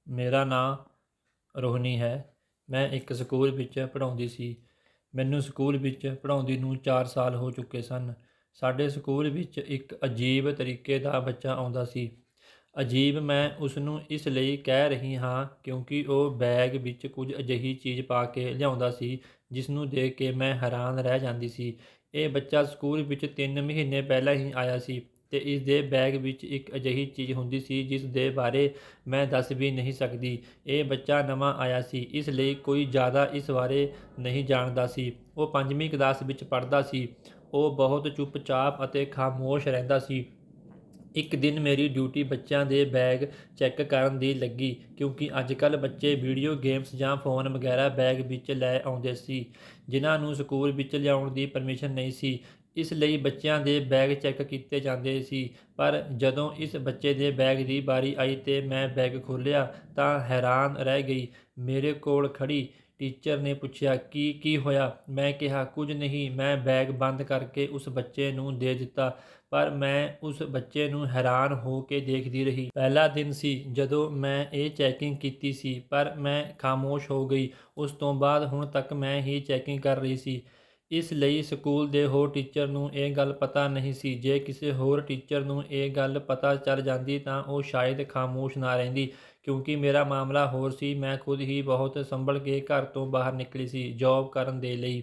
ਮੇਰਾ ਨਾਂ ਰੋਹਿਣੀ ਹੈ। ਮੈਂ ਇੱਕ ਸਕੂਲ ਵਿੱਚ ਪੜ੍ਹਾਉਂਦੀ ਸੀ। ਮੈਨੂੰ ਸਕੂਲ ਵਿੱਚ ਪੜ੍ਹਾਉਂਦੀ ਨੂੰ 4 ਸਾਲ ਹੋ ਚੁੱਕੇ ਸਨ। ਸਾਡੇ ਸਕੂਲ ਵਿੱਚ ਇੱਕ ਅਜੀਬ ਤਰੀਕੇ ਦਾ ਬੱਚਾ ਆਉਂਦਾ ਸੀ। ਅਜੀਬ ਮੈਂ ਉਸ ਨੂੰ ਇਸ ਲਈ ਕਹਿ ਰਹੀ ਹਾਂ ਕਿਉਂਕਿ ਉਹ ਬੈਗ ਵਿੱਚ ਕੁਝ ਅਜਿਹੀ ਚੀਜ਼ ਪਾ ਕੇ ਲਿਆਉਂਦਾ ਸੀ ਜਿਸ ਨੂੰ ਦੇਖ ਕੇ ਮੈਂ ਹੈਰਾਨ ਰਹਿ ਜਾਂਦੀ ਸੀ। ਇਹ ਬੱਚਾ ਸਕੂਲ ਵਿੱਚ 3 ਮਹੀਨੇ ਪਹਿਲਾਂ ਹੀ ਆਇਆ ਸੀ ਅਤੇ ਇਸ ਦੇ ਬੈਗ ਵਿੱਚ ਇੱਕ ਅਜਿਹੀ ਚੀਜ਼ ਹੁੰਦੀ ਸੀ ਜਿਸ ਦੇ ਬਾਰੇ ਮੈਂ ਦੱਸ ਵੀ ਨਹੀਂ ਸਕਦੀ। ਇਹ ਬੱਚਾ ਨਵਾਂ ਆਇਆ ਸੀ, ਇਸ ਲਈ ਕੋਈ ਜ਼ਿਆਦਾ ਇਸ ਬਾਰੇ ਨਹੀਂ ਜਾਣਦਾ ਸੀ। ਉਹ 5ਵੀਂ ਕਲਾਸ ਵਿੱਚ ਪੜ੍ਹਦਾ ਸੀ। ਉਹ ਬਹੁਤ ਚੁੱਪਚਾਪ ਅਤੇ ਖਾਮੋਸ਼ ਰਹਿੰਦਾ ਸੀ। ਇੱਕ ਦਿਨ ਮੇਰੀ ਡਿਊਟੀ ਬੱਚਿਆਂ ਦੇ ਬੈਗ ਚੈੱਕ ਕਰਨ ਦੀ ਲੱਗੀ ਕਿਉਂਕਿ ਅੱਜ-ਕੱਲ੍ਹ ਬੱਚੇ ਵੀਡੀਓ ਗੇਮਸ ਜਾਂ ਫ਼ੋਨ ਵਗੈਰਾ ਬੈਗ ਵਿੱਚ ਲੈ ਆਉਂਦੇ ਸੀ, ਜਿਨ੍ਹਾਂ ਨੂੰ ਸਕੂਲ ਵਿੱਚ ਲਿਆਉਣ ਦੀ ਪਰਮਿਸ਼ਨ ਨਹੀਂ ਸੀ। ਇਸ ਲਈ ਬੱਚਿਆਂ ਦੇ ਬੈਗ ਚੈੱਕ ਕੀਤੇ ਜਾਂਦੇ ਸੀ। ਪਰ ਜਦੋਂ ਇਸ ਬੱਚੇ ਦੇ ਬੈਗ ਦੀ ਵਾਰੀ ਆਈ ਅਤੇ ਮੈਂ ਬੈਗ ਖੋਲ੍ਹਿਆ ਤਾਂ ਹੈਰਾਨ ਰਹਿ ਗਈ। ਮੇਰੇ ਕੋਲ ਖੜ੍ਹੀ ਟੀਚਰ ਨੇ ਪੁੱਛਿਆ, ਕੀ ਹੋਇਆ? ਮੈਂ ਕਿਹਾ, ਕੁਝ ਨਹੀਂ। ਮੈਂ ਬੈਗ ਬੰਦ ਕਰਕੇ ਉਸ ਬੱਚੇ ਨੂੰ ਦੇ ਦਿੱਤਾ, ਪਰ ਮੈਂ ਉਸ ਬੱਚੇ ਨੂੰ ਹੈਰਾਨ ਹੋ ਕੇ ਦੇਖਦੀ ਰਹੀ। ਪਹਿਲਾ ਦਿਨ ਸੀ ਜਦੋਂ ਮੈਂ ਇਹ ਚੈਕਿੰਗ ਕੀਤੀ ਸੀ, ਪਰ ਮੈਂ ਖਾਮੋਸ਼ ਹੋ ਗਈ। ਉਸ ਤੋਂ ਬਾਅਦ ਹੁਣ ਤੱਕ ਮੈਂ ਹੀ ਚੈਕਿੰਗ ਕਰ ਰਹੀ ਸੀ। ਇਸ ਲਈ ਸਕੂਲ ਦੇ ਹੋਰ ਟੀਚਰ ਨੂੰ ਇਹ ਗੱਲ ਪਤਾ ਨਹੀਂ ਸੀ। ਜੇ ਕਿਸੇ ਹੋਰ ਟੀਚਰ ਨੂੰ ਇਹ ਗੱਲ ਪਤਾ ਚੱਲ ਜਾਂਦੀ ਤਾਂ ਉਹ ਸ਼ਾਇਦ ਖਾਮੋਸ਼ ਨਾ ਰਹਿੰਦੀ। ਕਿਉਂਕਿ ਮੇਰਾ ਮਾਮਲਾ ਹੋਰ ਸੀ। ਮੈਂ ਖੁਦ ਹੀ ਬਹੁਤ ਸੰਭਲ ਕੇ ਘਰ ਤੋਂ ਬਾਹਰ ਨਿਕਲੀ ਸੀ ਜੌਬ ਕਰਨ ਦੇ ਲਈ,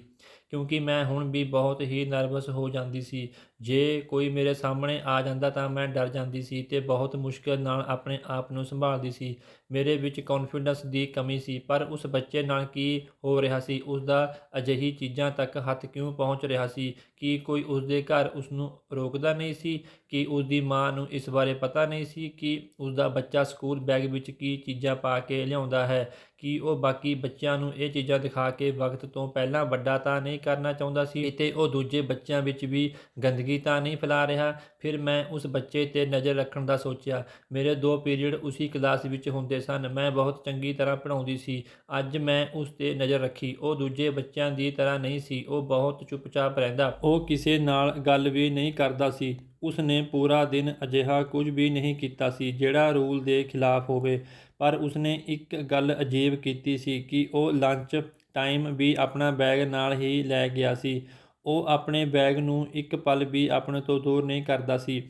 ਕਿਉਂਕਿ ਮੈਂ ਹੁਣ ਵੀ ਬਹੁਤ ਹੀ ਨਰਵਸ ਹੋ ਜਾਂਦੀ ਸੀ। ਜੇ ਕੋਈ ਮੇਰੇ ਸਾਹਮਣੇ ਆ ਜਾਂਦਾ ਤਾਂ ਮੈਂ ਡਰ ਜਾਂਦੀ ਸੀ ਅਤੇ ਬਹੁਤ ਮੁਸ਼ਕਿਲ ਨਾਲ ਆਪਣੇ ਆਪ ਨੂੰ ਸੰਭਾਲਦੀ ਸੀ। ਮੇਰੇ ਵਿੱਚ ਕੌਨਫੀਡੈਂਸ ਦੀ ਕਮੀ ਸੀ। ਪਰ ਉਸ ਬੱਚੇ ਨਾਲ ਕੀ ਹੋ ਰਿਹਾ ਸੀ? ਉਸਦਾ ਅਜਿਹੀ ਚੀਜ਼ਾਂ ਤੱਕ ਹੱਥ ਕਿਉਂ ਪਹੁੰਚ ਰਿਹਾ ਸੀ? ਕੀ ਕੋਈ ਉਸਦੇ ਘਰ ਉਸਨੂੰ ਰੋਕਦਾ ਨਹੀਂ ਸੀ? ਕੀ ਉਸਦੀ ਮਾਂ ਨੂੰ ਇਸ ਬਾਰੇ ਪਤਾ ਨਹੀਂ ਸੀ ਕਿ ਉਸਦਾ ਬੱਚਾ ਸਕੂਲ ਬੈਗ ਵਿੱਚ ਕੀ ਚੀਜ਼ਾਂ ਪਾ ਕੇ ਲਿਆਉਂਦਾ ਹੈ? ਕੀ ਉਹ ਬਾਕੀ ਬੱਚਿਆਂ ਨੂੰ ਇਹ ਚੀਜ਼ਾਂ ਦਿਖਾ ਕੇ ਵਕਤ ਤੋਂ ਪਹਿਲਾਂ ਵੱਡਾ ਤਾਂ ਨਹੀਂ ਕਰਨਾ ਚਾਹੁੰਦਾ ਸੀ? ਕਿਤੇ ਉਹ ਦੂਜੇ ਬੱਚਿਆਂ ਵਿੱਚ ਵੀ ਗੰਦਗੀ ਤਾਂ ਨਹੀਂ ਫੈਲਾ ਰਿਹਾ? ਫਿਰ ਮੈਂ ਉਸ ਬੱਚੇ 'ਤੇ ਨਜ਼ਰ ਰੱਖਣ ਦਾ ਸੋਚਿਆ। ਮੇਰੇ 2 ਪੀਰੀਅਡ ਉਸੀ ਕਲਾਸ ਵਿੱਚ ਹੁੰਦੇ ਸਨ। ਮੈਂ ਬਹੁਤ ਚੰਗੀ ਤਰ੍ਹਾਂ ਪੜ੍ਹਾਉਂਦੀ ਸੀ। ਅੱਜ ਮੈਂ ਉਸ 'ਤੇ ਨਜ਼ਰ ਰੱਖੀ। ਉਹ ਦੂਜੇ ਬੱਚਿਆਂ ਦੀ ਤਰ੍ਹਾਂ ਨਹੀਂ ਸੀ। ਉਹ ਬਹੁਤ ਚੁੱਪਚਾਪ ਰਹਿੰਦਾ। ਉਹ ਕਿਸੇ ਨਾਲ ਗੱਲ ਵੀ ਨਹੀਂ ਕਰਦਾ ਸੀ। ਉਸ ਨੇ ਪੂਰਾ ਦਿਨ ਅਜਿਹਾ ਕੁਝ ਵੀ ਨਹੀਂ ਕੀਤਾ ਸੀ ਜਿਹੜਾ ਰੂਲ ਦੇ ਖਿਲਾਫ ਹੋਵੇ। ਪਰ ਉਸਨੇ ਇੱਕ ਗੱਲ ਅਜੀਬ ਕੀਤੀ ਸੀ ਕਿ ਉਹ ਲੰਚ ਟਾਈਮ ਵੀ ਆਪਣਾ ਬੈਗ ਨਾਲ ਹੀ ਲੈ ਗਿਆ ਸੀ। ਉਹ ਆਪਣੇ ਬੈਗ ਨੂੰ ਇੱਕ ਪਲ ਵੀ ਆਪਣੇ ਤੋਂ ਦੂਰ ਨਹੀਂ ਕਰਦਾ ਸੀ।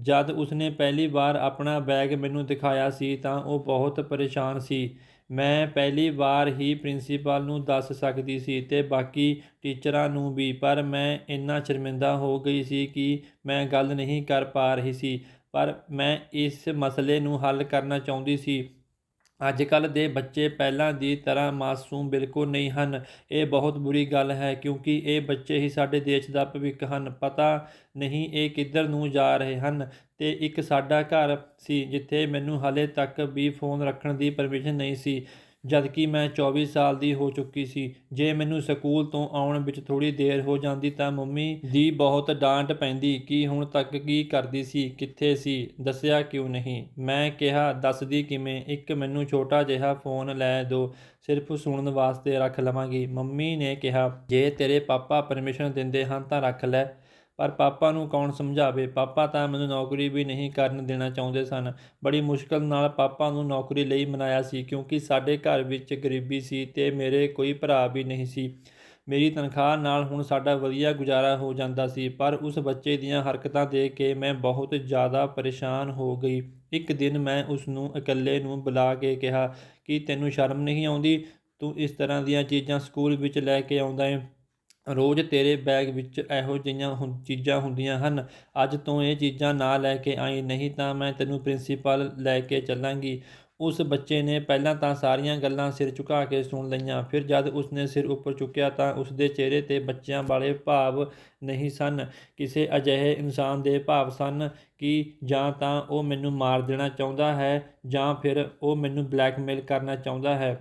ਜਦ ਉਸਨੇ ਪਹਿਲੀ ਵਾਰ ਆਪਣਾ ਬੈਗ ਮੈਨੂੰ ਦਿਖਾਇਆ ਸੀ ਤਾਂ ਉਹ ਬਹੁਤ ਪਰੇਸ਼ਾਨ ਸੀ। ਮੈਂ ਪਹਿਲੀ ਵਾਰ ਹੀ ਪ੍ਰਿੰਸੀਪਲ ਨੂੰ ਦੱਸ ਸਕਦੀ ਸੀ ਅਤੇ ਬਾਕੀ ਟੀਚਰਾਂ ਨੂੰ ਵੀ, ਪਰ ਮੈਂ ਇੰਨਾ ਸ਼ਰਮਿੰਦਾ ਹੋ ਗਈ ਸੀ ਕਿ ਮੈਂ ਗੱਲ ਨਹੀਂ ਕਰ ਪਾ ਰਹੀ ਸੀ। ਪਰ ਮੈਂ ਇਸ ਮਸਲੇ ਨੂੰ ਹੱਲ ਕਰਨਾ ਚਾਹੁੰਦੀ ਸੀ। ਅੱਜ-ਕੱਲ੍ਹ ਦੇ ਬੱਚੇ ਪਹਿਲਾਂ ਦੀ ਤਰ੍ਹਾਂ ਮਾਸੂਮ ਬਿਲਕੁਲ ਨਹੀਂ ਹਨ। ਇਹ ਬਹੁਤ ਬੁਰੀ ਗੱਲ ਹੈ ਕਿਉਂਕਿ ਇਹ ਬੱਚੇ ਹੀ ਸਾਡੇ ਦੇਸ਼ ਦਾ ਭਵਿੱਖ ਹਨ। ਪਤਾ ਨਹੀਂ ਇਹ ਕਿੱਧਰ ਨੂੰ ਜਾ ਰਹੇ ਹਨ। ਅਤੇ ਇੱਕ ਸਾਡਾ ਘਰ ਸੀ ਜਿੱਥੇ ਮੈਨੂੰ ਹਾਲੇ ਤੱਕ ਵੀ ਫ਼ੋਨ ਰੱਖਣ ਦੀ ਪਰਮਿਸ਼ਨ ਨਹੀਂ ਸੀ, ਜਦਕਿ ਮੈਂ 24 ਸਾਲ ਦੀ ਹੋ ਚੁੱਕੀ ਸੀ। ਜੇ ਮੈਨੂੰ ਸਕੂਲ ਤੋਂ ਆਉਣ ਵਿੱਚ ਥੋੜ੍ਹੀ ਦੇਰ ਹੋ ਜਾਂਦੀ ਤਾਂ ਮੰਮੀ ਦੀ ਬਹੁਤ ਡਾਂਟ ਪੈਂਦੀ ਕਿ ਹੁਣ ਤੱਕ ਕੀ ਕਰਦੀ ਸੀ, ਕਿੱਥੇ ਸੀ, ਦੱਸਿਆ ਕਿਉਂ ਨਹੀਂ? ਮੈਂ ਕਿਹਾ, ਦੱਸਦੀ ਕਿਵੇਂ? ਇੱਕ ਮੈਨੂੰ ਛੋਟਾ ਜਿਹਾ ਫ਼ੋਨ ਲੈ ਦਿਓ, ਸਿਰਫ ਸੁਣਨ ਵਾਸਤੇ ਰੱਖ ਲਵਾਂਗੀ। ਮੰਮੀ ਨੇ ਕਿਹਾ, ਜੇ ਤੇਰੇ ਪਾਪਾ ਪਰਮਿਸ਼ਨ ਦਿੰਦੇ ਹਨ ਤਾਂ ਰੱਖ ਲੈ। ਪਰ ਪਾਪਾ ਨੂੰ ਕੌਣ ਸਮਝਾਵੇ? ਪਾਪਾ ਤਾਂ ਮੈਨੂੰ ਨੌਕਰੀ ਵੀ ਨਹੀਂ ਕਰਨ ਦੇਣਾ ਚਾਹੁੰਦੇ ਸਨ। ਬੜੀ ਮੁਸ਼ਕਲ ਨਾਲ ਪਾਪਾ ਨੂੰ ਨੌਕਰੀ ਲਈ ਮਨਾਇਆ ਸੀ ਕਿਉਂਕਿ ਸਾਡੇ ਘਰ ਵਿੱਚ ਗਰੀਬੀ ਸੀ ਅਤੇ ਮੇਰੇ ਕੋਈ ਭਰਾ ਵੀ ਨਹੀਂ ਸੀ। ਮੇਰੀ ਤਨਖਾਹ ਨਾਲ ਹੁਣ ਸਾਡਾ ਵਧੀਆ ਗੁਜ਼ਾਰਾ ਹੋ ਜਾਂਦਾ ਸੀ। ਪਰ ਉਸ ਬੱਚੇ ਦੀਆਂ ਹਰਕਤਾਂ ਦੇਖ ਕੇ ਮੈਂ ਬਹੁਤ ਜ਼ਿਆਦਾ ਪਰੇਸ਼ਾਨ ਹੋ ਗਈ। ਇੱਕ ਦਿਨ ਮੈਂ ਉਸ ਨੂੰ ਇਕੱਲੇ ਨੂੰ ਬੁਲਾ ਕੇ ਕਿਹਾ, ਕੀ ਤੈਨੂੰ ਸ਼ਰਮ ਨਹੀਂ ਆਉਂਦੀ? ਤੂੰ ਇਸ ਤਰ੍ਹਾਂ ਦੀਆਂ ਚੀਜ਼ਾਂ ਸਕੂਲ ਵਿੱਚ ਲੈ ਕੇ ਆਉਂਦਾ ਏਂ। ਰੋਜ਼ ਤੇਰੇ ਬੈਗ ਵਿੱਚ ਇਹੋ ਜਿਹੀਆਂ ਚੀਜ਼ਾਂ ਹੁੰਦੀਆਂ ਹਨ। ਅੱਜ ਤੋਂ ਇਹ ਚੀਜ਼ਾਂ ਨਾ ਲੈ ਕੇ ਆਈਂ, ਨਹੀਂ ਤਾਂ ਮੈਂ ਤੈਨੂੰ ਪ੍ਰਿੰਸੀਪਲ ਲੈ ਕੇ ਚੱਲਾਂਗੀ। ਉਸ ਬੱਚੇ ਨੇ ਪਹਿਲਾਂ ਤਾਂ ਸਾਰੀਆਂ ਗੱਲਾਂ ਸਿਰ ਝੁਕਾ ਕੇ ਸੁਣ ਲਈਆਂ। ਫਿਰ ਜਦ ਉਸਨੇ ਸਿਰ ਉੱਪਰ ਚੁੱਕਿਆ ਤਾਂ ਉਸਦੇ ਚਿਹਰੇ 'ਤੇ ਬੱਚਿਆਂ ਵਾਲੇ ਭਾਵ ਨਹੀਂ ਸਨ, ਕਿਸੇ ਅਜਿਹੇ ਇਨਸਾਨ ਦੇ ਭਾਵ ਸਨ ਕਿ ਜਾਂ ਤਾਂ ਉਹ ਮੈਨੂੰ ਮਾਰ ਦੇਣਾ ਚਾਹੁੰਦਾ ਹੈ ਜਾਂ ਫਿਰ ਉਹ ਮੈਨੂੰ ਬਲੈਕਮੇਲ ਕਰਨਾ ਚਾਹੁੰਦਾ ਹੈ।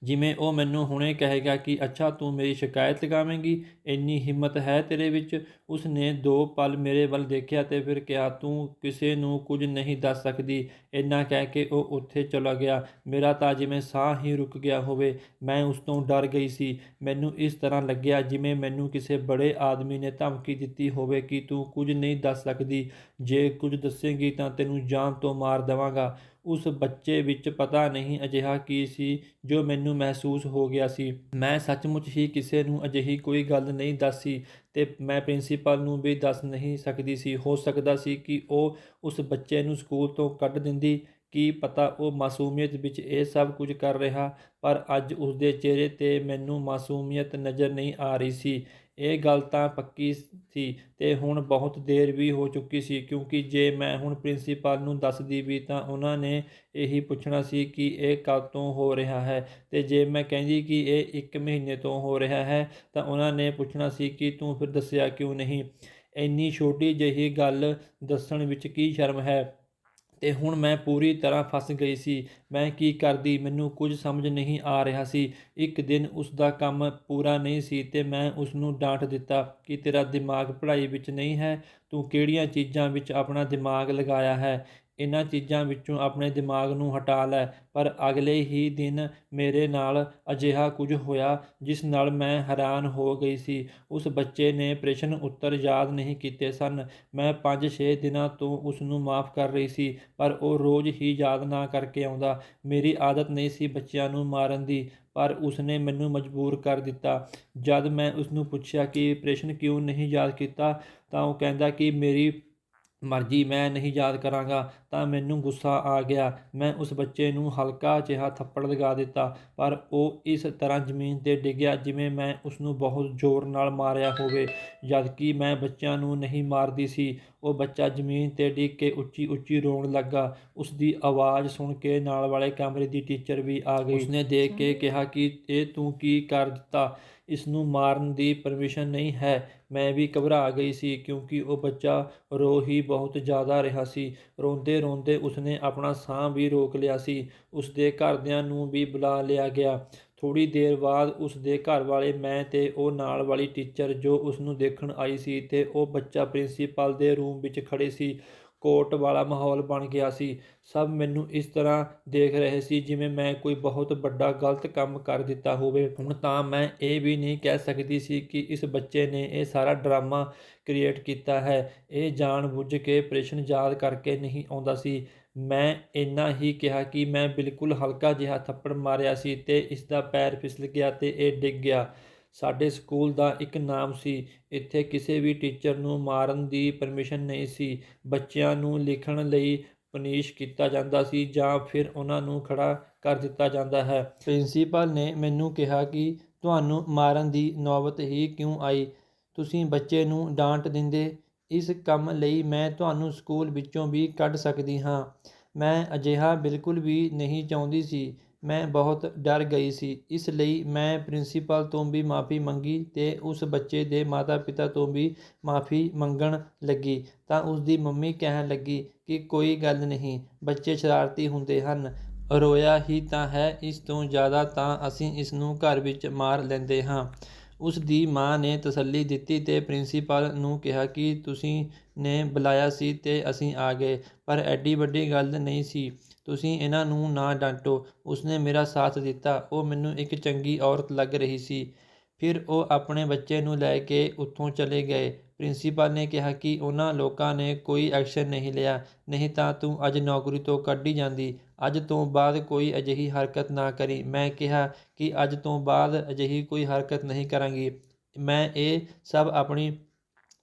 ਜਿਵੇਂ ਉਹ ਮੈਨੂੰ ਹੁਣੇ ਕਹੇਗਾ ਕਿ ਅੱਛਾ ਤੂੰ ਮੇਰੀ ਸ਼ਿਕਾਇਤ ਲਗਾਵੇਂਗੀ, ਇੰਨੀ ਹਿੰਮਤ ਹੈ ਤੇਰੇ ਵਿੱਚ? ਉਸ ਨੇ 2 ਪਲ ਮੇਰੇ ਵੱਲ ਦੇਖਿਆ ਅਤੇ ਫਿਰ ਕਿਹਾ, ਤੂੰ ਕਿਸੇ ਨੂੰ ਕੁਝ ਨਹੀਂ ਦੱਸ ਸਕਦੀ। ਇੰਨਾ ਕਹਿ ਕੇ ਉਹ ਉੱਥੇ ਚਲਾ ਗਿਆ। ਮੇਰਾ ਤਾਂ ਜਿਵੇਂ ਸਾਹ ਹੀ ਰੁਕ ਗਿਆ ਹੋਵੇ। ਮੈਂ ਉਸ ਤੋਂ ਡਰ ਗਈ ਸੀ। ਮੈਨੂੰ ਇਸ ਤਰ੍ਹਾਂ ਲੱਗਿਆ ਜਿਵੇਂ ਮੈਨੂੰ ਕਿਸੇ ਬੜੇ ਆਦਮੀ ਨੇ ਧਮਕੀ ਦਿੱਤੀ ਹੋਵੇ ਕਿ ਤੂੰ ਕੁਝ ਨਹੀਂ ਦੱਸ ਸਕਦੀ, ਜੇ ਕੁਝ ਦੱਸੇਂਗੀ ਤਾਂ ਤੈਨੂੰ ਜਾਨ ਤੋਂ ਮਾਰ ਦੇਵਾਂਗਾ। ਉਸ ਬੱਚੇ ਵਿੱਚ ਪਤਾ ਨਹੀਂ ਅਜਿਹਾ ਕੀ ਸੀ ਜੋ ਮੈਨੂੰ ਮਹਿਸੂਸ ਹੋ ਗਿਆ ਸੀ। ਮੈਂ ਸੱਚਮੁੱਚ ਹੀ ਕਿਸੇ ਨੂੰ ਅਜਿਹੀ ਕੋਈ ਗੱਲ ਨਹੀਂ ਦੱਸੀ ਤੇ ਮੈਂ ਪ੍ਰਿੰਸੀਪਲ ਨੂੰ ਵੀ ਦੱਸ ਨਹੀਂ ਸਕਦੀ ਸੀ। ਹੋ ਸਕਦਾ ਸੀ ਕਿ ਉਹ ਉਸ ਬੱਚੇ ਨੂੰ ਸਕੂਲ ਤੋਂ ਕੱਢ ਦਿੰਦੀ। ਕੀ ਪਤਾ ਉਹ ਮਾਸੂਮੀਅਤ ਵਿੱਚ ਇਹ ਸਭ ਕੁਝ ਕਰ ਰਿਹਾ, ਪਰ ਅੱਜ ਉਸਦੇ ਚਿਹਰੇ 'ਤੇ ਮੈਨੂੰ ਮਾਸੂਮੀਅਤ ਨਜ਼ਰ ਨਹੀਂ ਆ ਰਹੀ ਸੀ। ਇਹ ਗੱਲ ਤਾਂ ਪੱਕੀ ਸੀ ਤੇ ਹੁਣ ਬਹੁਤ ਦੇਰ ਵੀ ਹੋ ਚੁੱਕੀ ਸੀ, ਕਿਉਂਕਿ ਜੇ ਮੈਂ ਹੁਣ ਪ੍ਰਿੰਸੀਪਲ ਨੂੰ ਦੱਸਦੀ ਵੀ ਤਾਂ ਉਹਨਾਂ ਨੇ ਇਹੀ ਪੁੱਛਣਾ ਸੀ ਕਿ ਇਹ ਕਦ ਤੋਂ ਹੋ ਰਿਹਾ ਹੈ, ਤੇ ਜੇ ਮੈਂ ਕਹਿੰਦੀ ਕਿ ਇਹ 1 ਮਹੀਨੇ ਤੋਂ ਹੋ ਰਿਹਾ ਹੈ ਤਾਂ ਉਹਨਾਂ ਨੇ ਪੁੱਛਣਾ ਸੀ ਕਿ ਤੂੰ ਫਿਰ ਦੱਸਿਆ ਕਿਉਂ ਨਹੀਂ। ਇੰਨੀ ਛੋਟੀ ਜਿਹੀ ਗੱਲ ਦੱਸਣ ਵਿੱਚ ਕੀ ਸ਼ਰਮ ਹੈ। ਤੇ ਹੁਣ ਮੈਂ ਪੂਰੀ ਤਰ੍ਹਾਂ ਫਸ ਗਈ ਸੀ। ਮੈਂ ਕੀ ਕਰਦੀ, ਮੈਨੂੰ ਕੁਝ ਸਮਝ ਨਹੀਂ ਆ ਰਿਹਾ ਸੀ। ਇੱਕ ਦਿਨ ਉਸ ਦਾ ਕੰਮ ਪੂਰਾ ਨਹੀਂ ਸੀ ਤੇ ਮੈਂ ਉਸ ਨੂੰ ਡਾਂਟ ਦਿੱਤਾ ਕਿ ਤੇਰਾ ਦਿਮਾਗ ਪੜ੍ਹਾਈ ਵਿੱਚ ਨਹੀਂ ਹੈ, ਤੂੰ ਕਿਹੜੀਆਂ ਚੀਜ਼ਾਂ ਵਿੱਚ ਆਪਣਾ ਦਿਮਾਗ ਲਗਾਇਆ ਹੈ, ਇਹਨਾਂ ਚੀਜ਼ਾਂ ਵਿੱਚੋਂ ਆਪਣੇ ਦਿਮਾਗ ਨੂੰ ਹਟਾ ਲੈ। ਪਰ ਅਗਲੇ ਹੀ ਦਿਨ ਮੇਰੇ ਨਾਲ ਅਜਿਹਾ ਕੁਝ ਹੋਇਆ ਜਿਸ ਨਾਲ ਮੈਂ ਹੈਰਾਨ ਹੋ ਗਈ ਸੀ। ਉਸ ਬੱਚੇ ਨੇ ਪ੍ਰਸ਼ਨ ਉੱਤਰ ਯਾਦ ਨਹੀਂ ਕੀਤੇ ਸਨ। ਮੈਂ 5-6 ਦਿਨਾਂ ਤੋਂ ਉਸ ਨੂੰ ਮਾਫ਼ ਕਰ ਰਹੀ ਸੀ, ਪਰ ਉਹ ਰੋਜ਼ ਹੀ ਯਾਦ ਨਾ ਕਰਕੇ ਆਉਂਦਾ। ਮੇਰੀ ਆਦਤ ਨਹੀਂ ਸੀ ਬੱਚਿਆਂ ਨੂੰ ਮਾਰਨ ਦੀ, ਪਰ ਉਸਨੇ ਮੈਨੂੰ ਮਜਬੂਰ ਕਰ ਦਿੱਤਾ। ਜਦ ਮੈਂ ਉਸਨੂੰ ਪੁੱਛਿਆ ਕਿ ਪ੍ਰਸ਼ਨ ਕਿਉਂ ਨਹੀਂ ਯਾਦ ਕੀਤਾ ਤਾਂ ਉਹ ਕਹਿੰਦਾ ਕਿ ਮੇਰੀ ਮਰਜ਼ੀ, ਮੈਂ ਨਹੀਂ ਯਾਦ ਕਰਾਂਗਾ। ਤਾਂ ਮੈਨੂੰ ਗੁੱਸਾ ਆ ਗਿਆ। ਮੈਂ ਉਸ ਬੱਚੇ ਨੂੰ ਹਲਕਾ ਜਿਹਾ ਥੱਪੜ ਲਗਾ ਦਿੱਤਾ, ਪਰ ਉਹ ਇਸ ਤਰ੍ਹਾਂ ਜ਼ਮੀਨ 'ਤੇ ਡਿੱਗਿਆ ਜਿਵੇਂ ਮੈਂ ਉਸਨੂੰ ਬਹੁਤ ਜ਼ੋਰ ਨਾਲ ਮਾਰਿਆ ਹੋਵੇ, ਜਦਕਿ ਮੈਂ ਬੱਚਿਆਂ ਨੂੰ ਨਹੀਂ ਮਾਰਦੀ ਸੀ। ਉਹ ਬੱਚਾ ਜ਼ਮੀਨ 'ਤੇ ਡਿੱਗ ਕੇ ਉੱਚੀ ਉੱਚੀ ਰੋਣ ਲੱਗਾ। ਉਸਦੀ ਆਵਾਜ਼ ਸੁਣ ਕੇ ਨਾਲ ਵਾਲੇ ਕਮਰੇ ਦੀ ਟੀਚਰ ਵੀ ਆ ਗਈ। ਉਸਨੇ ਦੇਖ ਕੇ ਕਿਹਾ ਕਿ ਇਹ ਤੂੰ ਕੀ ਕਰ ਦਿੱਤਾ, ਇਸਨੂੰ ਮਾਰਨ ਦੀ ਪਰਮਿਸ਼ਨ ਨਹੀਂ ਹੈ। ਮੈਂ ਵੀ ਘਬਰਾ ਗਈ ਸੀ, ਕਿਉਂਕਿ ਉਹ ਬੱਚਾ ਰੋ ਹੀ ਬਹੁਤ ਜ਼ਿਆਦਾ ਰਿਹਾ ਸੀ। ਰੋਂਦੇ ਰੋਂਦੇ ਉਸਨੇ ਆਪਣਾ ਸਾਹ ਵੀ ਰੋਕ ਲਿਆ ਸੀ। ਉਸਦੇ ਘਰਦਿਆਂ ਨੂੰ ਵੀ ਬੁਲਾ ਲਿਆ ਗਿਆ। ਥੋੜ੍ਹੀ ਦੇਰ ਬਾਅਦ ਉਸਦੇ ਘਰ ਵਾਲੇ, ਮੈਂ ਤੇ ਉਹ ਨਾਲ ਵਾਲੀ ਟੀਚਰ ਜੋ ਉਸਨੂੰ ਦੇਖਣ ਆਈ ਸੀ, ਤੇ ਉਹ ਬੱਚਾ ਪ੍ਰਿੰਸੀਪਲ ਦੇ ਰੂਮ ਵਿੱਚ ਖੜ੍ਹੇ ਸੀ। ਕੋਰਟ ਵਾਲਾ ਮਾਹੌਲ ਬਣ ਗਿਆ ਸੀ। ਸਭ ਮੈਨੂੰ ਇਸ ਤਰ੍ਹਾਂ ਦੇਖ ਰਹੇ ਸੀ ਜਿਵੇਂ ਮੈਂ ਕੋਈ ਬਹੁਤ ਵੱਡਾ ਗਲਤ ਕੰਮ ਕਰ ਦਿੱਤਾ ਹੋਵੇ। ਹੁਣ ਤਾਂ ਮੈਂ ਇਹ ਵੀ ਨਹੀਂ ਕਹਿ ਸਕਦੀ ਸੀ ਕਿ ਇਸ ਬੱਚੇ ਨੇ ਇਹ ਸਾਰਾ ਡਰਾਮਾ ਕ੍ਰੀਏਟ ਕੀਤਾ ਹੈ। ਇਹ ਜਾਣ ਬੁੱਝ ਕੇ ਪ੍ਰਸ਼ਨ ਯਾਦ ਕਰਕੇ ਨਹੀਂ ਆਉਂਦਾ ਸੀ। ਮੈਂ ਇੰਨਾ ਹੀ ਕਿਹਾ ਕਿ ਮੈਂ ਬਿਲਕੁਲ ਹਲਕਾ ਜਿਹਾ ਥੱਪੜ ਮਾਰਿਆ ਸੀ ਤੇ ਇਸਦਾ ਪੈਰ ਫਿਸਲ ਗਿਆ ਤੇ ਇਹ ਡਿੱਗ ਗਿਆ। ਸਾਡੇ ਸਕੂਲ ਦਾ ਇੱਕ ਨਾਮ ਸੀ, ਇੱਥੇ ਕਿਸੇ ਵੀ ਟੀਚਰ ਨੂੰ ਮਾਰਨ ਦੀ ਪਰਮਿਸ਼ਨ ਨਹੀਂ ਸੀ। ਬੱਚਿਆਂ ਨੂੰ ਲਿਖਣ ਲਈ ਪਨਿਸ਼ ਕੀਤਾ ਜਾਂਦਾ ਸੀ ਜਾਂ ਫਿਰ ਉਹਨਾਂ ਨੂੰ ਖੜ੍ਹਾ ਕਰ ਦਿੱਤਾ ਜਾਂਦਾ ਹੈ। ਪ੍ਰਿੰਸੀਪਲ ਨੇ ਮੈਨੂੰ ਕਿਹਾ ਕਿ ਤੁਹਾਨੂੰ ਮਾਰਨ ਦੀ ਨੌਬਤ ਹੀ ਕਿਉਂ ਆਈ, ਤੁਸੀਂ ਬੱਚੇ ਨੂੰ ਡਾਂਟ ਦਿੰਦੇ। ਇਸ ਕੰਮ ਲਈ ਮੈਂ ਤੁਹਾਨੂੰ ਸਕੂਲ ਵਿੱਚੋਂ ਵੀ ਕੱਢ ਸਕਦੀ ਹਾਂ। ਮੈਂ ਅਜਿਹਾ ਬਿਲਕੁਲ ਵੀ ਨਹੀਂ ਚਾਹੁੰਦੀ ਸੀ। ਮੈਂ ਬਹੁਤ ਡਰ ਗਈ ਸੀ, ਇਸ ਲਈ ਮੈਂ ਪ੍ਰਿੰਸੀਪਲ ਤੋਂ ਵੀ ਮਾਫ਼ੀ ਮੰਗੀ ਤੇ ਉਸ ਬੱਚੇ ਦੇ ਮਾਤਾ ਪਿਤਾ ਤੋਂ ਵੀ ਮਾਫ਼ੀ ਮੰਗਣ ਲੱਗੀ ਤਾਂ ਉਸਦੀ ਮੰਮੀ ਕਹਿਣ ਲੱਗੀ ਕਿ ਕੋਈ ਗੱਲ ਨਹੀਂ, ਬੱਚੇ ਸ਼ਰਾਰਤੀ ਹੁੰਦੇ ਹਨ, ਰੋਇਆ ਹੀ ਤਾਂ ਹੈ, ਇਸ ਤੋਂ ਜ਼ਿਆਦਾ ਤਾਂ ਅਸੀਂ ਇਸ ਨੂੰ ਘਰ ਵਿੱਚ ਮਾਰ ਲੈਂਦੇ ਹਾਂ। ਉਸ ਦੀ ਮਾਂ ਨੇ ਤਸੱਲੀ ਦਿੱਤੀ ਤੇ ਪ੍ਰਿੰਸੀਪਲ ਨੂੰ ਕਿਹਾ ਕਿ ਤੁਸੀਂ ਨੇ ਬੁਲਾਇਆ ਸੀ ਤੇ ਅਸੀਂ ਆ ਗਏ, ਪਰ ਐਡੀ ਵੱਡੀ ਗੱਲ ਨਹੀਂ ਸੀ, ਤੁਸੀਂ ਇਹਨਾਂ ਨੂੰ ਨਾ ਡਾਂਟੋ। ਉਸਨੇ ਮੇਰਾ ਸਾਥ ਦਿੱਤਾ। ਉਹ ਮੈਨੂੰ ਇੱਕ ਚੰਗੀ ਔਰਤ ਲੱਗ ਰਹੀ ਸੀ। ਫਿਰ ਉਹ ਆਪਣੇ ਬੱਚੇ ਨੂੰ ਲੈ ਕੇ ਉੱਥੋਂ ਚਲੇ ਗਏ। ਪ੍ਰਿੰਸੀਪਲ ਨੇ ਕਿਹਾ ਕਿ ਉਹਨਾਂ ਲੋਕਾਂ ਨੇ ਕੋਈ ਐਕਸ਼ਨ ਨਹੀਂ ਲਿਆ, ਨਹੀਂ ਤਾਂ ਤੂੰ ਅੱਜ ਨੌਕਰੀ ਤੋਂ ਕੱਢੀ ਜਾਂਦੀ। ਅੱਜ ਤੋਂ ਬਾਅਦ ਕੋਈ ਅਜਿਹੀ ਹਰਕਤ ਨਾ ਕਰੀ। ਮੈਂ ਕਿਹਾ ਕਿ ਅੱਜ ਤੋਂ ਬਾਅਦ ਅਜਿਹੀ ਕੋਈ ਹਰਕਤ ਨਹੀਂ ਕਰਾਂਗੀ। ਮੈਂ ਇਹ ਸਭ ਆਪਣੀ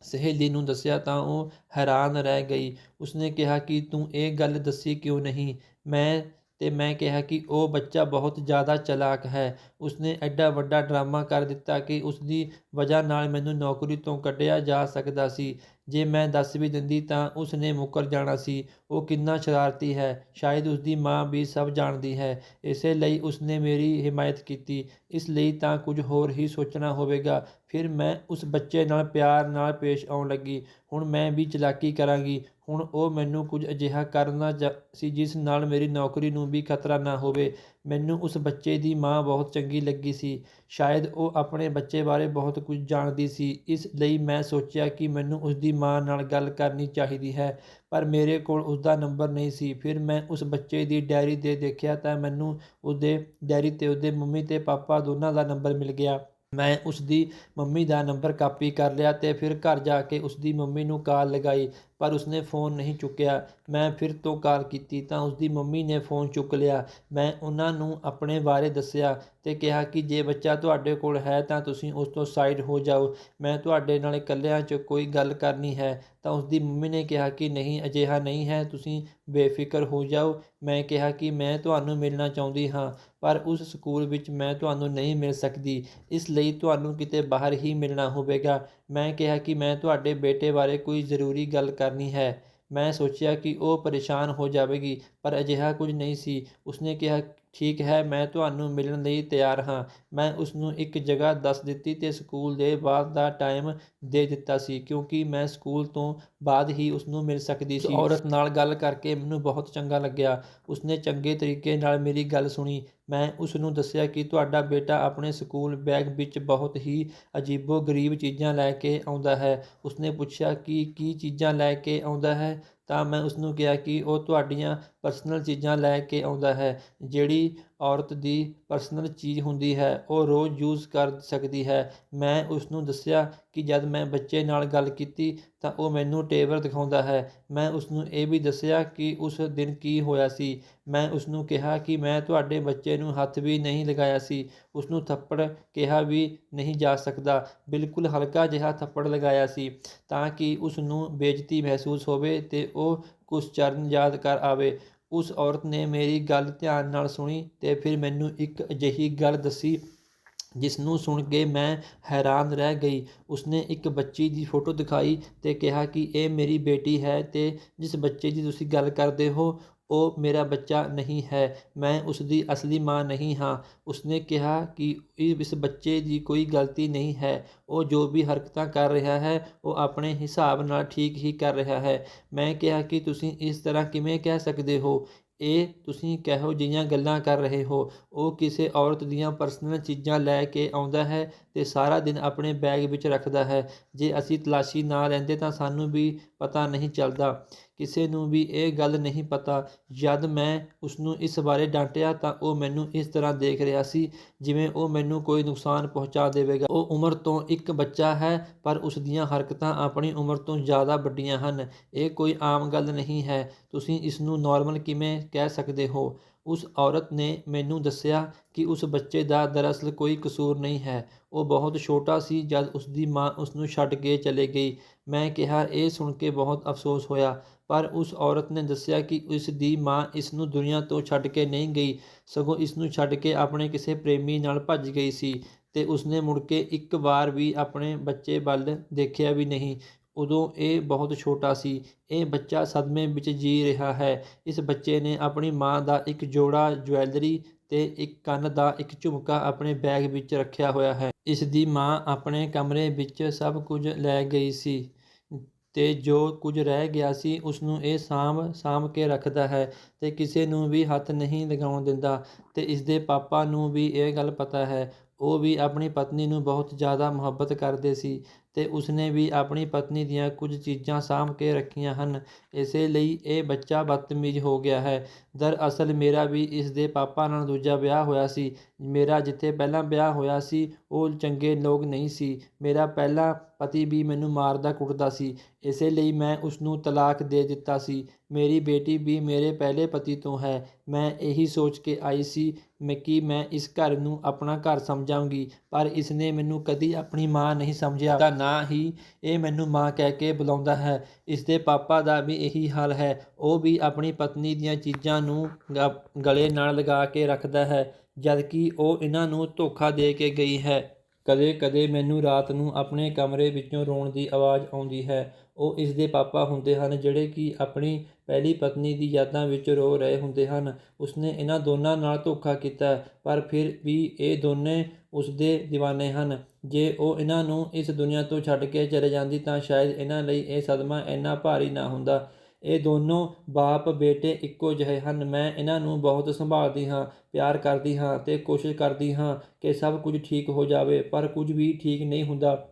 ਸਹੇਲੀ ਨੂੰ ਦੱਸਿਆ ਤਾਂ ਉਹ ਹੈਰਾਨ ਰਹਿ ਗਈ। ਉਸਨੇ ਕਿਹਾ ਕਿ ਤੂੰ ਇਹ ਗੱਲ ਦੱਸੀ ਕਿਉਂ ਨਹੀਂ। ਮੈਂ ਕਿਹਾ ਕਿ ਉਹ ਬੱਚਾ ਬਹੁਤ ਜ਼ਿਆਦਾ ਚਾਲਾਕ ਹੈ। ਉਸਨੇ ਐਡਾ ਵੱਡਾ ਡਰਾਮਾ ਕਰ ਦਿੱਤਾ ਕਿ ਉਸਦੀ ਵਜ੍ਹਾ ਨਾਲ ਮੈਨੂੰ ਨੌਕਰੀ ਤੋਂ ਕੱਢਿਆ ਜਾ ਸਕਦਾ ਸੀ। ਜੇ ਮੈਂ ਦੱਸ ਵੀ ਦਿੰਦੀ ਤਾਂ ਉਸ ਨੇ ਮੁੱਕਰ ਜਾਣਾ ਸੀ। ਉਹ ਕਿੰਨਾ ਸ਼ਰਾਰਤੀ ਹੈ, ਸ਼ਾਇਦ ਉਸਦੀ ਮਾਂ ਵੀ ਸਭ ਜਾਣਦੀ ਹੈ, ਇਸੇ ਲਈ ਉਸਨੇ ਮੇਰੀ ਹਿਮਾਇਤ ਕੀਤੀ। ਇਸ ਲਈ ਤਾਂ ਕੁਝ ਹੋਰ ਹੀ ਸੋਚਣਾ ਹੋਵੇਗਾ। ਫਿਰ ਮੈਂ ਉਸ ਬੱਚੇ ਨਾਲ ਪਿਆਰ ਨਾਲ ਪੇਸ਼ ਆਉਣ ਲੱਗੀ। ਹੁਣ ਮੈਂ ਵੀ ਚਲਾਕੀ ਕਰਾਂਗੀ। ਹੁਣ ਉਹ ਮੈਨੂੰ ਕੁਝ ਅਜਿਹਾ ਕਰਨਾ ਸੀ ਜਿਸ ਨਾਲ ਮੇਰੀ ਨੌਕਰੀ ਨੂੰ ਵੀ ਖਤਰਾ ਨਾ ਹੋਵੇ। ਮੈਨੂੰ ਉਸ ਬੱਚੇ ਦੀ ਮਾਂ ਬਹੁਤ ਚੰਗੀ ਲੱਗੀ ਸੀ। ਸ਼ਾਇਦ ਉਹ ਆਪਣੇ ਬੱਚੇ ਬਾਰੇ ਬਹੁਤ ਕੁਝ ਜਾਣਦੀ ਸੀ। ਇਸ ਲਈ ਮੈਂ ਸੋਚਿਆ ਕਿ ਮੈਨੂੰ ਉਸਦੀ ਮਾਂ ਨਾਲ ਗੱਲ ਕਰਨੀ ਚਾਹੀਦੀ ਹੈ, ਪਰ ਮੇਰੇ ਕੋਲ ਉਸਦਾ ਨੰਬਰ ਨਹੀਂ ਸੀ। ਫਿਰ ਮੈਂ ਉਸ ਬੱਚੇ ਦੀ ਡਾਇਰੀ 'ਤੇ ਦੇਖਿਆ ਤਾਂ ਮੈਨੂੰ ਉਸਦੇ ਡਾਇਰੀ 'ਤੇ ਉਸਦੇ ਮੰਮੀ ਤੇ ਪਾਪਾ ਦੋਨਾਂ ਦਾ ਨੰਬਰ ਮਿਲ ਗਿਆ। ਮੈਂ ਉਸਦੀ ਮੰਮੀ ਦਾ ਨੰਬਰ ਕਾਪੀ ਕਰ ਲਿਆ ਤੇ ਫਿਰ ਘਰ ਜਾ ਕੇ ਉਸਦੀ ਮੰਮੀ ਨੂੰ ਕਾਲ ਲਗਾਈ। ਪਰ ਉਸਨੇ ਫ਼ੋਨ ਨਹੀਂ ਚੁੱਕਿਆ। ਮੈਂ ਫਿਰ ਤੋਂ ਕਾਲ ਕੀਤੀ ਤਾਂ ਉਸਦੀ ਮੰਮੀ ਨੇ ਫ਼ੋਨ ਚੁੱਕ ਲਿਆ। ਮੈਂ ਉਹਨਾਂ ਨੂੰ ਆਪਣੇ ਬਾਰੇ ਦੱਸਿਆ ਅਤੇ ਕਿਹਾ ਕਿ ਜੇ ਬੱਚਾ ਤੁਹਾਡੇ ਕੋਲ ਹੈ ਤਾਂ ਤੁਸੀਂ ਉਸ ਤੋਂ ਸਾਈਡ ਹੋ ਜਾਓ, ਮੈਂ ਤੁਹਾਡੇ ਨਾਲ ਇਕੱਲਿਆਂ 'ਚ ਕੋਈ ਗੱਲ ਕਰਨੀ ਹੈ। ਤਾਂ ਉਸਦੀ ਮੰਮੀ ਨੇ ਕਿਹਾ ਕਿ ਨਹੀਂ, ਅਜਿਹਾ ਨਹੀਂ ਹੈ, ਤੁਸੀਂ ਬੇਫਿਕਰ ਹੋ ਜਾਓ। ਮੈਂ ਕਿਹਾ ਕਿ ਮੈਂ ਤੁਹਾਨੂੰ ਮਿਲਣਾ ਚਾਹੁੰਦੀ ਹਾਂ, ਪਰ ਉਸ ਸਕੂਲ ਵਿੱਚ ਮੈਂ ਤੁਹਾਨੂੰ ਨਹੀਂ ਮਿਲ ਸਕਦੀ, ਇਸ ਲਈ ਤੁਹਾਨੂੰ ਕਿਤੇ ਬਾਹਰ ਹੀ ਮਿਲਣਾ ਹੋਵੇਗਾ। ਮੈਂ ਕਿਹਾ ਕਿ ਮੈਂ ਤੁਹਾਡੇ ਬੇਟੇ ਬਾਰੇ ਕੋਈ ਜ਼ਰੂਰੀ ਗੱਲ ਕਰਨੀ ਹੈ। ਮੈਂ ਸੋਚਿਆ ਕਿ ਉਹ ਪਰੇਸ਼ਾਨ ਹੋ ਜਾਵੇਗੀ, ਪਰ ਅਜਿਹਾ ਕੁਝ ਨਹੀਂ ਸੀ। ਉਸਨੇ ਕਿਹਾ, ਠੀਕ ਹੈ, ਮੈਂ ਤੁਹਾਨੂੰ ਮਿਲਣ ਲਈ ਤਿਆਰ ਹਾਂ। ਮੈਂ ਉਸਨੂੰ ਇੱਕ ਜਗ੍ਹਾ ਦੱਸ ਦਿੱਤੀ ਅਤੇ ਸਕੂਲ ਦੇ ਬਾਅਦ ਦਾ ਟਾਈਮ ਦੇ ਦਿੱਤਾ ਸੀ, ਕਿਉਂਕਿ ਮੈਂ ਸਕੂਲ ਤੋਂ ਬਾਅਦ ਹੀ ਉਸਨੂੰ ਮਿਲ ਸਕਦੀ ਸੀ। ਔਰਤ ਨਾਲ ਗੱਲ ਕਰਕੇ ਮੈਨੂੰ ਬਹੁਤ ਚੰਗਾ ਲੱਗਿਆ। ਉਸਨੇ ਚੰਗੇ ਤਰੀਕੇ ਨਾਲ ਮੇਰੀ ਗੱਲ ਸੁਣੀ। ਮੈਂ ਉਸਨੂੰ ਦੱਸਿਆ ਕਿ ਤੁਹਾਡਾ ਬੇਟਾ ਆਪਣੇ ਸਕੂਲ ਬੈਗ ਵਿੱਚ ਬਹੁਤ ਹੀ ਅਜੀਬੋ-ਗਰੀਬ ਚੀਜ਼ਾਂ ਲੈ ਕੇ ਆਉਂਦਾ ਹੈ। ਉਸਨੇ ਪੁੱਛਿਆ ਕਿ ਕੀ ਚੀਜ਼ਾਂ ਲੈ ਕੇ ਆਉਂਦਾ ਹੈ, ਤਾਂ ਮੈਂ ਉਸਨੂੰ ਕਿਹਾ ਕਿ ਉਹ ਤੁਹਾਡੀਆਂ ਪਰਸਨਲ ਚੀਜ਼ਾਂ ਲੈ ਕੇ ਆਉਂਦਾ ਹੈ। ਜਿਹੜੀ ਔਰਤ ਦੀ ਪਰਸਨਲ ਚੀਜ਼ ਹੁੰਦੀ ਹੈ ਉਹ ਰੋਜ਼ ਯੂਜ਼ ਕਰ ਸਕਦੀ ਹੈ। ਮੈਂ ਉਸਨੂੰ ਦੱਸਿਆ ਕਿ ਜਦ ਮੈਂ ਬੱਚੇ ਨਾਲ ਗੱਲ ਕੀਤੀ ਤਾਂ ਉਹ ਮੈਨੂੰ ਟੇਬਲ ਦਿਖਾਉਂਦਾ ਹੈ। ਮੈਂ ਉਸਨੂੰ ਇਹ ਵੀ ਦੱਸਿਆ ਕਿ ਉਸ ਦਿਨ ਕੀ ਹੋਇਆ ਸੀ। ਮੈਂ ਉਸਨੂੰ ਕਿਹਾ ਕਿ ਮੈਂ ਤੁਹਾਡੇ ਬੱਚੇ ਨੂੰ ਹੱਥ ਵੀ ਨਹੀਂ ਲਗਾਇਆ ਸੀ। ਉਸਨੂੰ ਥੱਪੜ ਕਿਹਾ ਵੀ ਨਹੀਂ ਜਾ ਸਕਦਾ, ਬਿਲਕੁਲ ਹਲਕਾ ਜਿਹਾ ਥੱਪੜ ਲਗਾਇਆ ਸੀ, ਤਾਂ ਕਿ ਉਸ ਨੂੰ ਬੇਇੱਜ਼ਤੀ ਮਹਿਸੂਸ ਹੋਵੇ ਅਤੇ ਉਹ ਕੁਝ ਚਰਨ ਯਾਦ ਕਰ ਆਵੇ। ਉਸ ਔਰਤ ਨੇ ਮੇਰੀ ਗੱਲ ਧਿਆਨ ਨਾਲ ਸੁਣੀ ਅਤੇ ਫਿਰ ਮੈਨੂੰ ਇੱਕ ਅਜਿਹੀ ਗੱਲ ਦੱਸੀ ਜਿਸ ਨੂੰ ਸੁਣ ਕੇ ਮੈਂ ਹੈਰਾਨ ਰਹਿ ਗਈ। ਉਸਨੇ ਇੱਕ ਬੱਚੀ ਦੀ ਫੋਟੋ ਦਿਖਾਈ ਅਤੇ ਕਿਹਾ ਕਿ ਇਹ ਮੇਰੀ ਬੇਟੀ ਹੈ ਅਤੇ ਜਿਸ ਬੱਚੇ ਦੀ ਤੁਸੀਂ ਗੱਲ ਕਰਦੇ ਹੋ ਉਹ ਮੇਰਾ ਬੱਚਾ ਨਹੀਂ ਹੈ, ਮੈਂ ਉਸਦੀ ਅਸਲੀ ਮਾਂ ਨਹੀਂ ਹਾਂ। ਉਸਨੇ ਕਿਹਾ ਕਿ ਇਸ ਬੱਚੇ ਦੀ ਕੋਈ ਗਲਤੀ ਨਹੀਂ ਹੈ, ਉਹ ਜੋ ਵੀ ਹਰਕਤਾਂ ਕਰ ਰਿਹਾ ਹੈ ਉਹ ਆਪਣੇ ਹਿਸਾਬ ਨਾਲ ਠੀਕ ਹੀ ਕਰ ਰਿਹਾ ਹੈ। ਮੈਂ ਕਿਹਾ ਕਿ ਤੁਸੀਂ ਇਸ ਤਰ੍ਹਾਂ ਕਿਵੇਂ ਕਹਿ ਸਕਦੇ ਹੋ, ਇਹ ਤੁਸੀਂ ਕਿਹੋ ਜਿਹੀਆਂ ਗੱਲਾਂ ਕਰ ਰਹੇ ਹੋ। ਉਹ ਕਿਸੇ ਔਰਤ ਦੀਆਂ ਪਰਸਨਲ ਚੀਜ਼ਾਂ ਲੈ ਕੇ ਆਉਂਦਾ ਹੈ ਅਤੇ ਸਾਰਾ ਦਿਨ ਆਪਣੇ ਬੈਗ ਵਿੱਚ ਰੱਖਦਾ ਹੈ। ਜੇ ਅਸੀਂ ਤਲਾਸ਼ੀ ਨਾ ਲੈਂਦੇ ਤਾਂ ਸਾਨੂੰ ਵੀ ਪਤਾ ਨਹੀਂ ਚੱਲਦਾ, ਕਿਸੇ ਨੂੰ ਵੀ ਇਹ ਗੱਲ ਨਹੀਂ ਪਤਾ। ਜਦ ਮੈਂ ਉਸਨੂੰ ਇਸ ਬਾਰੇ ਡਾਂਟਿਆ ਤਾਂ ਉਹ ਮੈਨੂੰ ਇਸ ਤਰ੍ਹਾਂ ਦੇਖ ਰਿਹਾ ਸੀ ਜਿਵੇਂ ਉਹ ਮੈਨੂੰ ਕੋਈ ਨੁਕਸਾਨ ਪਹੁੰਚਾ ਦੇਵੇਗਾ। ਉਹ ਉਮਰ ਤੋਂ ਇੱਕ ਬੱਚਾ ਹੈ, ਪਰ ਉਸ ਦੀਆਂ ਹਰਕਤਾਂ ਆਪਣੀ ਉਮਰ ਤੋਂ ਜ਼ਿਆਦਾ ਵੱਡੀਆਂ ਹਨ। ਇਹ ਕੋਈ ਆਮ ਗੱਲ ਨਹੀਂ ਹੈ, ਤੁਸੀਂ ਇਸ ਨੂੰ ਨਾਰਮਲ ਕਿਵੇਂ ਕਹਿ ਸਕਦੇ ਹੋ। ਉਸ ਔਰਤ ਨੇ ਮੈਨੂੰ ਦੱਸਿਆ ਕਿ ਉਸ ਬੱਚੇ ਦਾ ਦਰਅਸਲ ਕੋਈ ਕਸੂਰ ਨਹੀਂ ਹੈ, ਉਹ ਬਹੁਤ ਛੋਟਾ ਸੀ ਜਦ ਉਸਦੀ ਮਾਂ ਉਸਨੂੰ ਛੱਡ ਕੇ ਚਲੇ ਗਈ। ਮੈਂ ਕਿਹਾ, ਇਹ ਸੁਣ ਕੇ ਬਹੁਤ ਅਫਸੋਸ ਹੋਇਆ, ਪਰ ਉਸ ਔਰਤ ਨੇ ਦੱਸਿਆ ਕਿ ਇਸ ਦੀ ਮਾਂ ਇਸ ਨੂੰ ਦੁਨੀਆ ਤੋਂ ਛੱਡ ਕੇ ਨਹੀਂ ਗਈ, ਸਗੋਂ ਇਸ ਨੂੰ ਛੱਡ ਕੇ ਆਪਣੇ ਕਿਸੇ ਪ੍ਰੇਮੀ ਨਾਲ ਭੱਜ ਗਈ ਸੀ ਅਤੇ ਉਸਨੇ ਮੁੜ ਕੇ ਇੱਕ ਵਾਰ ਵੀ ਆਪਣੇ ਬੱਚੇ ਵੱਲ ਦੇਖਿਆ ਵੀ ਨਹੀਂ। ਉਦੋਂ ਇਹ ਬਹੁਤ ਛੋਟਾ ਸੀ। ਇਹ ਬੱਚਾ ਸਦਮੇ ਵਿੱਚ ਜੀ ਰਿਹਾ ਹੈ। ਇਸ ਬੱਚੇ ਨੇ ਆਪਣੀ ਮਾਂ ਦਾ ਇੱਕ ਜੋੜਾ ਜਵੈਲਰੀ ਅਤੇ ਇੱਕ ਕੰਨ ਦਾ ਇੱਕ ਝੁਮਕਾ ਆਪਣੇ ਬੈਗ ਵਿੱਚ ਰੱਖਿਆ ਹੋਇਆ ਹੈ। ਇਸ ਦੀ ਮਾਂ ਆਪਣੇ ਕਮਰੇ ਵਿੱਚ ਸਭ ਕੁਝ ਲੈ ਗਈ ਸੀ ਅਤੇ ਜੋ ਕੁਝ ਰਹਿ ਗਿਆ ਸੀ ਉਸਨੂੰ ਇਹ ਸਾਂਭ ਕੇ ਰੱਖਦਾ ਹੈ ਅਤੇ ਕਿਸੇ ਨੂੰ ਵੀ ਹੱਥ ਨਹੀਂ ਲਗਾਉਣ ਦਿੰਦਾ। ਅਤੇ ਇਸਦੇ ਪਾਪਾ ਨੂੰ ਵੀ ਇਹ ਗੱਲ ਪਤਾ ਹੈ। ਉਹ ਵੀ ਆਪਣੀ ਪਤਨੀ ਨੂੰ ਬਹੁਤ ਜ਼ਿਆਦਾ ਮੁਹੱਬਤ ਕਰਦੇ ਸੀ ਅਤੇ ਉਸਨੇ ਵੀ ਆਪਣੀ ਪਤਨੀ ਦੀਆਂ ਕੁਝ ਚੀਜ਼ਾਂ ਸਾਂਭ ਕੇ ਰੱਖੀਆਂ ਹਨ, ਇਸੇ ਲਈ ਇਹ ਬੱਚਾ ਬਦਤਮੀਜ਼ ਹੋ ਗਿਆ ਹੈ। ਦਰਅਸਲ ਮੇਰਾ ਵੀ ਇਸ ਦੇ ਪਾਪਾ ਨਾਲ ਦੂਜਾ ਵਿਆਹ ਹੋਇਆ ਸੀ। ਮੇਰਾ ਜਿੱਥੇ ਪਹਿਲਾਂ ਵਿਆਹ ਹੋਇਆ ਸੀ ਉਹ ਚੰਗੇ ਲੋਕ ਨਹੀਂ ਸੀ। ਮੇਰਾ ਪਹਿਲਾ ਪਤੀ ਵੀ ਮੈਨੂੰ ਮਾਰਦਾ ਕੁੱਟਦਾ ਸੀ, ਇਸੇ ਲਈ ਮੈਂ ਉਸਨੂੰ ਤਲਾਕ ਦੇ ਦਿੱਤਾ ਸੀ। ਮੇਰੀ ਬੇਟੀ ਵੀ ਮੇਰੇ ਪਹਿਲੇ ਪਤੀ ਤੋਂ ਹੈ। ਮੈਂ ਇਹੀ ਸੋਚ ਕੇ ਆਈ ਸੀ ਕਿ ਮੈਂ ਇਸ ਘਰ ਨੂੰ ਆਪਣਾ ਘਰ ਸਮਝਾਂਗੀ, ਪਰ ਇਸਨੇ ਮੈਨੂੰ ਕਦੀ ਆਪਣੀ ਮਾਂ ਨਹੀਂ ਸਮਝਿਆ ਤਾਂ ਨਾ ਹੀ ਇਹ ਮੈਨੂੰ ਮਾਂ ਕਹਿ ਕੇ ਬੁਲਾਉਂਦਾ ਹੈ। ਇਸਦੇ ਪਾਪਾ ਦਾ ਵੀ ਇਹੀ ਹਾਲ ਹੈ, ਉਹ ਵੀ ਆਪਣੀ ਪਤਨੀ ਦੀਆਂ ਚੀਜ਼ਾਂ ਨੂੰ ਗਲੇ ਨਾਲ ਲਗਾ ਕੇ ਰੱਖਦਾ ਹੈ, ਜਦਕਿ ਉਹ ਇਹਨਾਂ ਨੂੰ ਧੋਖਾ ਦੇ ਕੇ ਗਈ ਹੈ। ਕਦੇ-ਕਦੇ ਮੈਨੂੰ ਰਾਤ ਨੂੰ ਆਪਣੇ ਕਮਰੇ ਵਿੱਚੋਂ ਰੋਣ ਦੀ ਆਵਾਜ਼ ਆਉਂਦੀ ਹੈ। ਉਹ ਇਸਦੇ ਪਾਪਾ ਹੁੰਦੇ ਹਨ ਜਿਹੜੇ ਕਿ ਆਪਣੀ ਪਹਿਲੀ ਪਤਨੀ ਦੀ ਯਾਦਾਂ ਵਿੱਚ ਰੋ ਰਹੇ ਹੁੰਦੇ ਹਨ। ਉਸਨੇ ਇਹਨਾਂ ਦੋਨਾਂ ਨਾਲ ਧੋਖਾ ਕੀਤਾ, ਪਰ ਫਿਰ ਵੀ ਇਹ ਦੋਨੇ ਉਸਦੇ ਦੀਵਾਨੇ ਹਨ। ਜੇ ਉਹ ਇਹਨਾਂ ਨੂੰ ਇਸ ਦੁਨੀਆ ਤੋਂ ਛੱਡ ਕੇ ਚਲੇ ਜਾਂਦੀ ਤਾਂ ਸ਼ਾਇਦ ਇਹਨਾਂ ਲਈ ਇਹ ਸਦਮਾ ਇੰਨਾ ਭਾਰੀ ਨਾ ਹੁੰਦਾ। ਇਹ ਦੋਨੋਂ ਬਾਪ ਬੇਟੇ ਇੱਕੋ ਜਿਹੇ ਹਨ। ਮੈਂ ਇਹਨਾਂ ਨੂੰ ਬਹੁਤ ਸੰਭਾਲਦੀ ਹਾਂ, ਪਿਆਰ ਕਰਦੀ ਹਾਂ ਅਤੇ ਕੋਸ਼ਿਸ਼ ਕਰਦੀ ਹਾਂ ਕਿ ਸਭ ਕੁਝ ਠੀਕ ਹੋ ਜਾਵੇ, ਪਰ ਕੁਝ ਵੀ ਠੀਕ ਨਹੀਂ ਹੁੰਦਾ।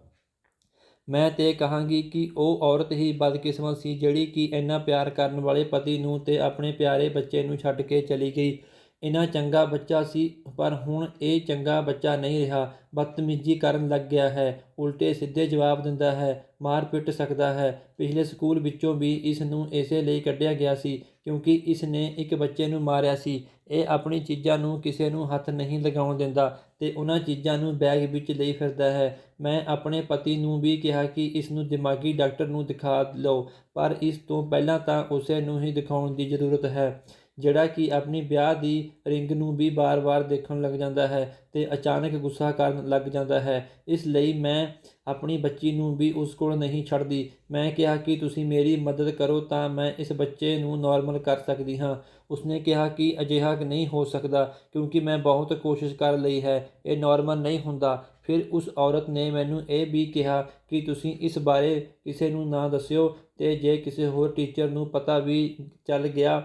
ਮੈਂ ਤੇ ਕਹਾਂਗੀ ਕਿ ਉਹ ਔਰਤ ਹੀ ਬਦਕਿਸਮਤ ਸੀ ਜਿਹੜੀ ਕਿ ਇੰਨਾ ਪਿਆਰ ਕਰਨ ਵਾਲੇ ਪਤੀ ਨੂੰ ਅਤੇ ਆਪਣੇ ਪਿਆਰੇ ਬੱਚੇ ਨੂੰ ਛੱਡ ਕੇ ਚਲੀ ਗਈ। ਇੰਨਾ ਚੰਗਾ ਬੱਚਾ ਸੀ, ਪਰ ਹੁਣ ਇਹ ਚੰਗਾ ਬੱਚਾ ਨਹੀਂ ਰਿਹਾ, ਬਦਤਮੀਜ਼ੀ ਕਰਨ ਲੱਗ ਗਿਆ ਹੈ, ਉਲਟੇ ਸਿੱਧੇ ਜਵਾਬ ਦਿੰਦਾ ਹੈ। ਮਾਰ ਪਿੱਟ ਸਕਦਾ ਹੈ। ਪਿਛਲੇ ਸਕੂਲ ਵਿੱਚੋਂ ਵੀ ਇਸ ਨੂੰ ਇਸੇ ਲਈ ਕੱਢਿਆ ਗਿਆ ਸੀ ਕਿਉਂਕਿ ਇਸ ਨੇ ਇੱਕ ਬੱਚੇ ਨੂੰ ਮਾਰਿਆ ਸੀ। ਇਹ ਆਪਣੀ ਚੀਜ਼ਾਂ ਨੂੰ ਕਿਸੇ ਨੂੰ ਹੱਥ ਨਹੀਂ ਲਗਾਉਣ ਦਿੰਦਾ ਤੇ ਉਹਨਾਂ ਚੀਜ਼ਾਂ ਨੂੰ ਬੈਗ ਵਿੱਚ ਲਈ ਫਿਰਦਾ ਹੈ। ਮੈਂ ਆਪਣੇ ਪਤੀ ਨੂੰ ਵੀ ਕਿਹਾ ਕਿ ਇਸ ਨੂੰ ਦਿਮਾਗੀ ਡਾਕਟਰ ਨੂੰ ਦਿਖਾ ਲਓ, ਪਰ ਇਸ ਤੋਂ ਪਹਿਲਾਂ ਤਾਂ ਉਸੇ ਨੂੰ ਹੀ ਦਿਖਾਉਣ ਦੀ ਜ਼ਰੂਰਤ ਹੈ, ਜਿਹੜਾ ਕਿ ਆਪਣੀ ਵਿਆਹ ਦੀ ਰਿੰਗ ਨੂੰ ਵੀ ਵਾਰ-ਵਾਰ ਦੇਖਣ ਲੱਗ ਜਾਂਦਾ ਹੈ ਤੇ ਅਚਾਨਕ ਗੁੱਸਾ ਕਰਨ ਲੱਗ ਜਾਂਦਾ ਹੈ। ਇਸ ਲਈ ਮੈਂ ਆਪਣੀ ਬੱਚੀ ਨੂੰ ਵੀ ਉਸ ਕੋਲ ਨਹੀਂ ਛੱਡਦੀ। ਮੈਂ ਕਿਹਾ ਕਿ ਤੁਸੀਂ ਮੇਰੀ ਮਦਦ ਕਰੋ ਤਾਂ ਮੈਂ ਇਸ ਬੱਚੇ ਨੂੰ ਨੋਰਮਲ ਕਰ ਸਕਦੀ ਹਾਂ। ਉਸਨੇ ਕਿਹਾ ਕਿ ਅਜਿਹਾ ਨਹੀਂ ਹੋ ਸਕਦਾ ਕਿਉਂਕਿ ਮੈਂ ਬਹੁਤ ਕੋਸ਼ਿਸ਼ ਕਰ ਲਈ ਹੈ, ਇਹ ਨੋਰਮਲ ਨਹੀਂ ਹੁੰਦਾ। ਫਿਰ ਉਸ ਔਰਤ ਨੇ ਮੈਨੂੰ ਇਹ ਵੀ ਕਿਹਾ ਕਿ ਤੁਸੀਂ ਇਸ ਬਾਰੇ ਕਿਸੇ ਨੂੰ ਨਾ ਦੱਸਿਓ ਤੇ ਜੇ ਕਿਸੇ ਹੋਰ ਟੀਚਰ ਨੂੰ ਪਤਾ ਵੀ ਚੱਲ ਗਿਆ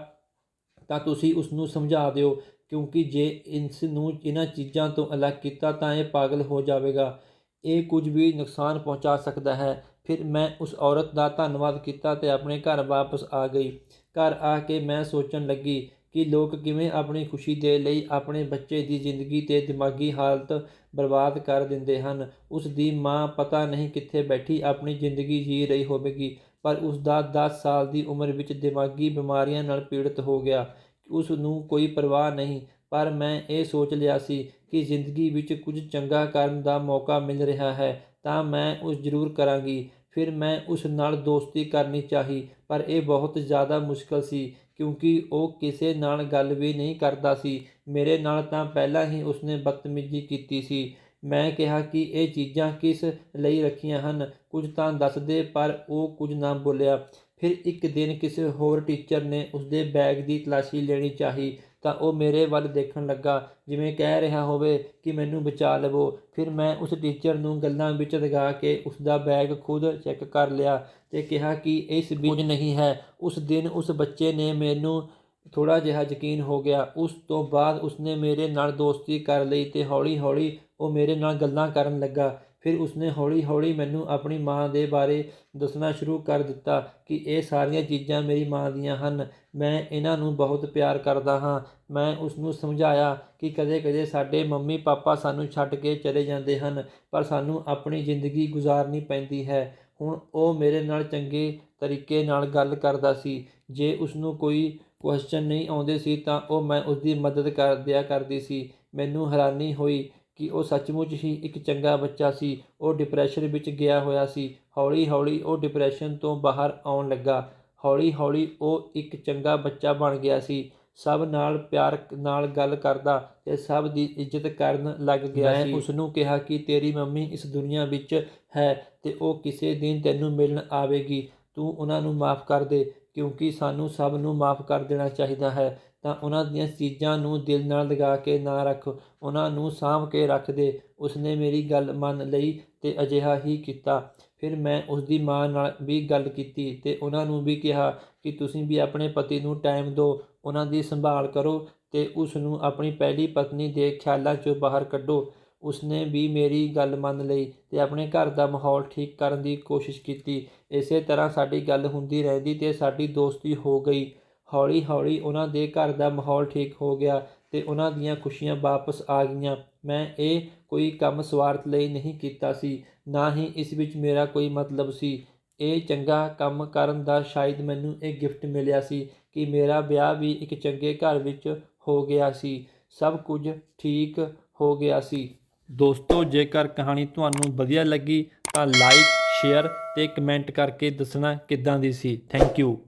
ਤਾਂ ਤੁਸੀਂ ਉਸ ਨੂੰ ਸਮਝਾ ਦਿਓ ਕਿਉਂਕਿ ਜੇ ਇਸ ਨੂੰ ਇਹਨਾਂ ਚੀਜ਼ਾਂ ਤੋਂ ਅਲੱਗ ਕੀਤਾ ਤਾਂ ਇਹ ਪਾਗਲ ਹੋ ਜਾਵੇਗਾ, ਇਹ ਕੁਝ ਵੀ ਨੁਕਸਾਨ ਪਹੁੰਚਾ ਸਕਦਾ ਹੈ। ਫਿਰ ਮੈਂ ਉਸ ਔਰਤ ਦਾ ਧੰਨਵਾਦ ਕੀਤਾ ਤੇ ਆਪਣੇ ਘਰ ਵਾਪਸ ਆ ਗਈ। ਘਰ ਆ ਕੇ ਮੈਂ ਸੋਚਣ ਲੱਗੀ ਕਿ ਲੋਕ ਕਿਵੇਂ ਆਪਣੀ ਖੁਸ਼ੀ ਦੇ ਲਈ ਆਪਣੇ ਬੱਚੇ ਦੀ ਜ਼ਿੰਦਗੀ ਤੇ ਦਿਮਾਗੀ ਹਾਲਤ ਬਰਬਾਦ ਕਰ ਦਿੰਦੇ ਹਨ। ਉਸ ਦੀ ਮਾਂ ਪਤਾ ਨਹੀਂ ਕਿੱਥੇ ਬੈਠੀ ਆਪਣੀ ਜ਼ਿੰਦਗੀ ਜੀ ਰਹੀ ਹੋਵੇਗੀ, ਪਰ ਉਸ ਦਾ 10 ਸਾਲ ਦੀ ਉਮਰ ਵਿੱਚ ਦਿਮਾਗੀ ਬਿਮਾਰੀਆਂ ਨਾਲ ਪੀੜਤ ਹੋ ਗਿਆ। ਉਸ ਨੂੰ ਕੋਈ ਪਰਵਾਹ ਨਹੀਂ, ਪਰ ਮੈਂ ਇਹ ਸੋਚ ਲਿਆ ਸੀ ਕਿ ਜ਼ਿੰਦਗੀ ਵਿੱਚ ਕੁਝ ਚੰਗਾ ਕਰਨ ਦਾ ਮੌਕਾ ਮਿਲ ਰਿਹਾ ਹੈ ਤਾਂ ਮੈਂ ਉਸ ਜ਼ਰੂਰ ਕਰਾਂਗੀ। ਫਿਰ ਮੈਂ ਉਸ ਨਾਲ ਦੋਸਤੀ ਕਰਨੀ ਚਾਹੀ, ਪਰ ਇਹ ਬਹੁਤ ਜ਼ਿਆਦਾ ਮੁਸ਼ਕਲ ਸੀ ਕਿਉਂਕਿ ਉਹ ਕਿਸੇ ਨਾਲ ਗੱਲ ਵੀ ਨਹੀਂ ਕਰਦਾ ਸੀ। ਮੇਰੇ ਨਾਲ ਤਾਂ ਪਹਿਲਾਂ ਹੀ ਉਸਨੇ ਬਦਤਮੀਜ਼ੀ ਕੀਤੀ ਸੀ। ਮੈਂ ਕਿਹਾ ਕਿ ਇਹ ਚੀਜ਼ਾਂ ਕਿਸ ਲਈ ਰੱਖੀਆਂ ਹਨ, ਕੁਝ ਤਾਂ ਦੱਸ ਦੇ, ਪਰ ਉਹ ਕੁਝ ਨਾ ਬੋਲਿਆ। ਫਿਰ ਇੱਕ ਦਿਨ ਕਿਸੇ ਹੋਰ ਟੀਚਰ ਨੇ ਉਸਦੇ ਬੈਗ ਦੀ ਤਲਾਸ਼ੀ ਲੈਣੀ ਚਾਹੀ ਤਾਂ ਉਹ ਮੇਰੇ ਵੱਲ ਦੇਖਣ ਲੱਗਾ ਜਿਵੇਂ ਕਹਿ ਰਿਹਾ ਹੋਵੇ ਕਿ ਮੈਨੂੰ ਬਚਾ ਲਵੋ। ਫਿਰ ਮੈਂ ਉਸ ਟੀਚਰ ਨੂੰ ਗੱਲਾਂ ਵਿੱਚ ਲਗਾ ਕੇ ਉਸਦਾ ਬੈਗ ਖੁਦ ਚੈੱਕ ਕਰ ਲਿਆ ਤੇ ਕਿਹਾ ਕਿ ਇਸ ਵਿੱਚ ਕੁਝ ਨਹੀਂ ਹੈ। ਉਸ ਦਿਨ ਉਸ ਬੱਚੇ ਨੇ ਮੈਨੂੰ ਥੋੜ੍ਹਾ ਜਿਹਾ ਯਕੀਨ ਹੋ ਗਿਆ। ਉਸ ਤੋਂ ਬਾਅਦ ਉਸਨੇ ਮੇਰੇ ਨਾਲ ਦੋਸਤੀ ਕਰ ਲਈ ਤੇ ਹੌਲੀ-ਹੌਲੀ ਉਹ ਮੇਰੇ ਨਾਲ ਗੱਲਾਂ ਕਰਨ ਲੱਗਾ। ਫਿਰ ਉਸਨੇ ਹੌਲੀ-ਹੌਲੀ ਮੈਨੂੰ ਆਪਣੀ ਮਾਂ ਦੇ ਬਾਰੇ ਦੱਸਣਾ ਸ਼ੁਰੂ ਕਰ ਦਿੱਤਾ ਕਿ ਇਹ ਸਾਰੀਆਂ ਚੀਜ਼ਾਂ ਮੇਰੀ ਮਾਂ ਦੀਆਂ ਹਨ, ਮੈਂ ਇਹਨਾਂ ਨੂੰ ਬਹੁਤ ਪਿਆਰ ਕਰਦਾ ਹਾਂ। ਮੈਂ ਉਸਨੂੰ ਸਮਝਾਇਆ ਕਿ ਕਦੇ-ਕਦੇ ਸਾਡੇ ਮੰਮੀ ਪਾਪਾ ਸਾਨੂੰ ਛੱਡ ਕੇ ਚਲੇ ਜਾਂਦੇ ਹਨ, ਪਰ ਸਾਨੂੰ ਆਪਣੀ ਜ਼ਿੰਦਗੀ ਗੁਜ਼ਾਰਨੀ ਪੈਂਦੀ ਹੈ। ਹੁਣ ਉਹ ਮੇਰੇ ਨਾਲ ਚੰਗੇ ਤਰੀਕੇ ਨਾਲ ਗੱਲ ਕਰਦਾ ਸੀ। ਜੇ ਉਸਨੂੰ ਕੋਈ ਕੁਐਸਚਨ ਨਹੀਂ ਆਉਂਦੇ ਸੀ ਤਾਂ ਮੈਂ ਉਸਦੀ ਮਦਦ ਕਰ ਦਿਆ ਕਰਦੀ ਸੀ। ਮੈਨੂੰ ਹੈਰਾਨੀ ਹੋਈ ਕਿ ਉਹ ਸੱਚਮੁੱਚ ਹੀ ਇੱਕ ਚੰਗਾ ਬੱਚਾ ਸੀ। ਉਹ ਡਿਪਰੈਸ਼ਨ ਵਿੱਚ ਗਿਆ ਹੋਇਆ ਸੀ। ਹੌਲੀ-ਹੌਲੀ ਉਹ ਡਿਪਰੈਸ਼ਨ ਤੋਂ ਬਾਹਰ ਆਉਣ ਲੱਗਾ। ਹੌਲੀ-ਹੌਲੀ ਉਹ ਇੱਕ ਚੰਗਾ ਬੱਚਾ ਬਣ ਗਿਆ ਸੀ। ਸਭ ਨਾਲ ਪਿਆਰ ਨਾਲ ਗੱਲ ਕਰਦਾ ਤੇ ਸਭ ਦੀ ਇੱਜ਼ਤ ਕਰਨ ਲੱਗ ਗਿਆ ਸੀ। ਮੈਂ ਉਸਨੂੰ ਕਿਹਾ ਕਿ ਤੇਰੀ ਮੰਮੀ ਇਸ ਦੁਨੀਆ ਵਿੱਚ ਹੈ ਤੇ ਉਹ ਕਿਸੇ ਦਿਨ ਤੈਨੂੰ ਮਿਲਣ ਆਵੇਗੀ, ਤੂੰ ਉਹਨਾਂ ਨੂੰ ਮਾਫ਼ ਕਰ ਦੇ ਕਿਉਂਕਿ ਸਾਨੂੰ ਸਭ ਨੂੰ ਮਾਫ਼ ਕਰ ਦੇਣਾ ਚਾਹੀਦਾ ਹੈ। ਤਾਂ ਉਹਨਾਂ ਦੀਆਂ ਚੀਜ਼ਾਂ ਨੂੰ ਦਿਲ ਨਾਲ ਲਗਾ ਕੇ ਨਾ ਰੱਖ, ਉਹਨਾਂ ਨੂੰ ਸਾਂਭ ਕੇ ਰੱਖ ਦੇ। ਉਸਨੇ ਮੇਰੀ ਗੱਲ ਮੰਨ ਲਈ ਤੇ ਅਜਿਹਾ ਹੀ ਕੀਤਾ। ਫਿਰ ਮੈਂ ਉਸਦੀ ਮਾਂ ਨਾਲ ਵੀ ਗੱਲ ਕੀਤੀ ਤੇ ਉਹਨਾਂ ਨੂੰ ਵੀ ਕਿਹਾ ਕਿ ਤੁਸੀਂ ਵੀ ਆਪਣੇ ਪਤੀ ਨੂੰ ਟਾਈਮ ਦਿਓ, ਉਹਨਾਂ ਦੀ ਸੰਭਾਲ ਕਰੋ ਤੇ ਉਸ ਨੂੰ ਆਪਣੀ ਪਹਿਲੀ ਪਤਨੀ ਦੇ ਖਿਆਲਾਂ 'ਚੋਂ ਬਾਹਰ ਕੱਢੋ। ਉਸਨੇ ਵੀ ਮੇਰੀ ਗੱਲ ਮੰਨ ਲਈ ਤੇ ਆਪਣੇ ਘਰ ਦਾ ਮਾਹੌਲ ਠੀਕ ਕਰਨ ਦੀ ਕੋਸ਼ਿਸ਼ ਕੀਤੀ। ਇਸੇ ਤਰ੍ਹਾਂ ਸਾਡੀ ਗੱਲ ਹੁੰਦੀ ਰਹਿੰਦੀ ਤੇ ਸਾਡੀ ਦੋਸਤੀ ਹੋ ਗਈ। ਹੌਲੀ-ਹੌਲੀ ਉਹਨਾਂ ਦੇ ਘਰ ਦਾ ਮਾਹੌਲ ਠੀਕ ਹੋ ਗਿਆ ਤੇ ਉਹਨਾਂ ਦੀਆਂ ਖੁਸ਼ੀਆਂ ਵਾਪਸ ਆ ਗਈਆਂ। ਮੈਂ ਇਹ ਕੋਈ ਕੰਮ ਸਵਾਰਥ ਲਈ ਨਹੀਂ ਕੀਤਾ ਸੀ, ਨਾ ਹੀ ਇਸ ਵਿੱਚ ਮੇਰਾ ਕੋਈ ਮਤਲਬ ਸੀ। ਇਹ ਚੰਗਾ ਕੰਮ ਕਰਨ ਦਾ ਸ਼ਾਇਦ ਮੈਨੂੰ ਇਹ ਗਿਫਟ ਮਿਲਿਆ ਸੀ ਕਿ ਮੇਰਾ ਵਿਆਹ ਵੀ ਇੱਕ ਚੰਗੇ ਘਰ ਵਿੱਚ ਹੋ ਗਿਆ ਸੀ। ਸਭ ਕੁਝ ਠੀਕ ਹੋ ਗਿਆ ਸੀ। ਦੋਸਤੋ, ਜੇਕਰ ਕਹਾਣੀ ਤੁਹਾਨੂੰ ਵਧੀਆ ਲੱਗੀ ਤਾਂ ਲਾਈਕ, ਸ਼ੇਅਰ ਤੇ ਕਮੈਂਟ ਕਰਕੇ ਦੱਸਣਾ ਕਿੱਦਾਂ ਦੀ ਸੀ। Thank you.